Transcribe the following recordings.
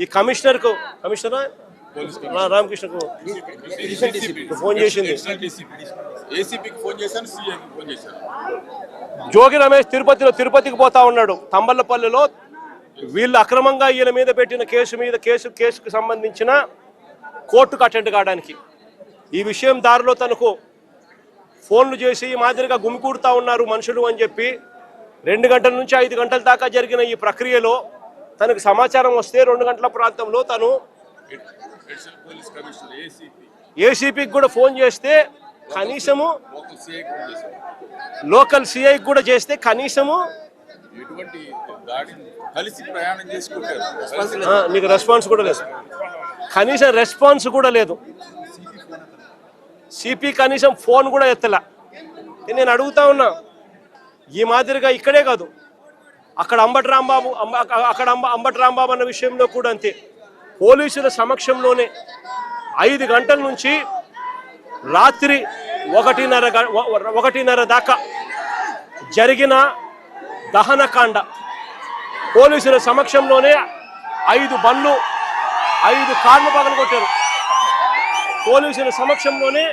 ఈ కమిషనర్కు రామకృష్ణకు ఫోన్ చేసింది. జోగి రమేష్ తిరుపతికి పోతా ఉన్నాడు. తంబళ్ళపల్లిలో వీళ్ళు అక్రమంగా ఈయన మీద పెట్టిన కేసుకు సంబంధించిన కోర్టుకు అటెండ్ కావడానికి. ఈ విషయం దారిలో తనకు ఫోన్లు చేసి ఈ మాదిరిగా గుమికూడుతా ఉన్నారు మనుషులు అని చెప్పి 2 గంటల నుంచి 5 గంటల దాకా జరిగిన ఈ ప్రక్రియలో తనకు సమాచారం వస్తే 2 గంటల ప్రాంతంలో తను ఏసీపీకి కూడా ఫోన్ చేస్తే కనీసము లోకల్ సిఐకి కూడా చేస్తే కనీసము నీకు రెస్పాన్స్ కూడా లేదు. కనీసం రెస్పాన్స్ కూడా లేదు. సిపి కనీసం ఫోన్ కూడా ఎత్తలా. నేను అడుగుతా ఉన్నా, ఈ మాదిరిగా ఇక్కడే కాదు అక్కడ అంబటి రాంబాబు అన్న విషయంలో కూడా అంతే. పోలీసుల సమక్షంలోనే 5 గంటల నుంచి రాత్రి 1:30 దాకా జరిగిన దహనకాండ పోలీసుల సమక్షంలోనే 5 బండ్లు 5 కార్లు పగలగొట్టారు. పోలీసుల సమక్షంలోనే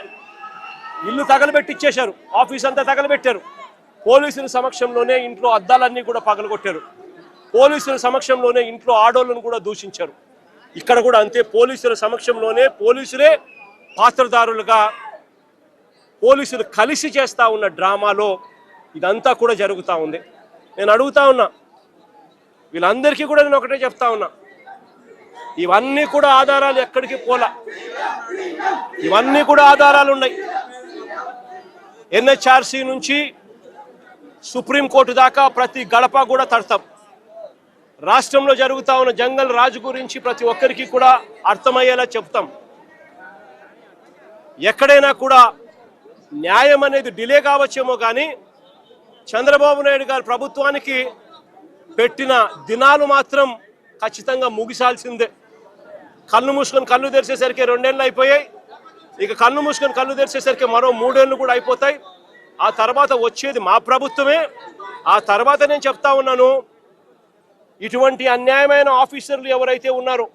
ఇల్లు తగలబెట్టిచ్చేశారు. ఆఫీస్ అంతా తగలబెట్టారు. పోలీసుల సమక్షంలోనే ఇంట్లో అద్దాలన్నీ కూడా పగలగొట్టారు. పోలీసుల సమక్షంలోనే ఇంట్లో ఆడోళ్ళను కూడా దూషించారు. ఇక్కడ కూడా అంతే. పోలీసుల సమక్షంలోనే పోలీసులే పాత్రదారులుగా పోలీసులు కలిసి చేస్తూ ఉన్న డ్రామాలో ఇదంతా కూడా జరుగుతూ ఉంది. నేను అడుగుతా ఉన్నా, వీళ్ళందరికీ కూడా నేను ఒకటే చెప్తా ఉన్నా, ఇవన్నీ కూడా ఆధారాలు ఎక్కడికి పోలా. ఇవన్నీ కూడా ఆధారాలు ఉన్నాయి. ఎన్హెచ్ఆర్సీ నుంచి సుప్రీంకోర్టు దాకా ప్రతి గడప కూడా తడతాం. రాష్ట్రంలో జరుగుతూ ఉన్న జంగల్ రాజు గురించి ప్రతి ఒక్కరికి కూడా అర్థమయ్యేలా చెప్తాం. ఎక్కడైనా కూడా న్యాయం అనేది డిలే కావచ్చేమో కానీ చంద్రబాబు నాయుడు గారి ప్రభుత్వానికి పెట్టిన దినాలు మాత్రం ఖచ్చితంగా ముగిసాల్సిందే. కళ్ళు మూసుకొని కళ్ళు తెరిచేసరికి 2 ఏళ్ళు అయిపోయాయి. ఇక కళ్ళు మూసుకొని కళ్ళు తెరిచేసరికి మరో 3 ఏళ్ళు కూడా అయిపోతాయి. ఆ తర్వాత వచ్చేది మా ప్రభుత్వమే. ఆ తర్వాత నేను చెప్తా ఉన్నాను, ఇటువంటి అన్యాయమైన ఆఫీసర్లు ఎవరైతే ఉన్నారో,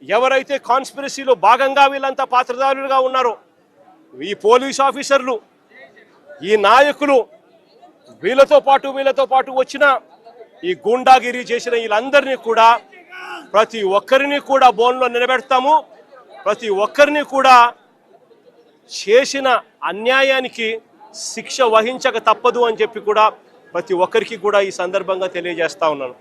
ఎవరైతే కాన్స్పిరసీలో భాగంగా వీళ్ళంతా పాత్రదారులుగా ఉన్నారో, ఈ పోలీస్ ఆఫీసర్లు, ఈ నాయకులు, వీళ్ళతో పాటు వచ్చిన ఈ గూండాగిరి చేసిన వీళ్ళందరినీ కూడా ప్రతి ఒక్కరిని కూడా బోన్లో నిలబెడతాము. ప్రతి ఒక్కరిని కూడా చేసిన అన్యాయానికి శిక్ష వహించక తప్పదు అని చెప్పి కూడా ప్రతి ఒక్కరికి కూడా ఈ సందర్భంగా తెలియజేస్తా ఉన్నాను.